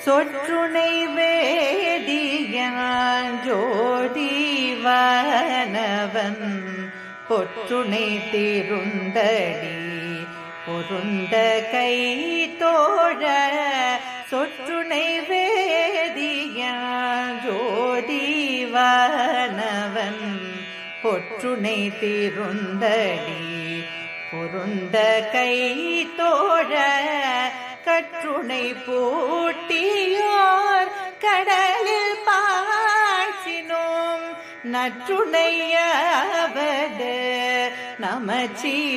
சொற்றுணை வேதியான் ஜோதிவானவன் பொற்றுணை திருந்தடி பொருந்த கை தோழ சொற்றுணை வேதியான் ஜோதிவானவன் பொற்றுணை திருந்தடி பொருந்த கை தோழ கற்றுணை பூட்டியோர் கடலில் பாய்ச்சினோம் நற்றுணையாவது நமச்சிவாயவே.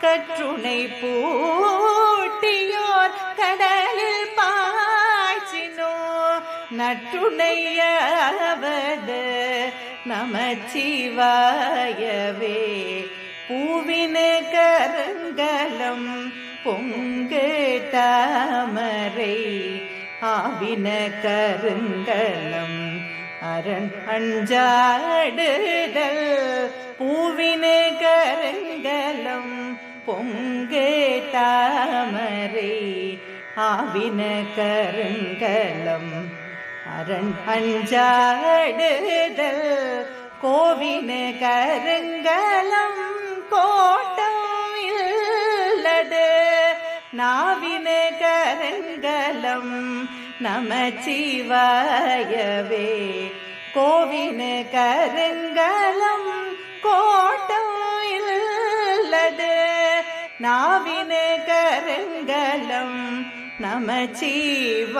கற்றுணை பூட்டியோர் கடலில் பாய்ச்சினோம் நற்றுணையாவது நமச்சிவாயவே. பூவினு கருங்கலம் பொங்கு தாமரை ஆவின கருங்கலம் அரண் அஞ்சாடுதல். பூவினு கருங்கலம் பொங்கு தாமரை ஆவின கருங்கலம் அரண் அஞ்சாடுதல். கோவினு கருங்கலம் கோட்டம் இல்லது நாவினு கருங்கலம் நமச்சிவாயவே. கோவினு கருங்கலம் கோட்டம் இல்லது நாவினு கருங்கலம் நமச்சிவாயவே.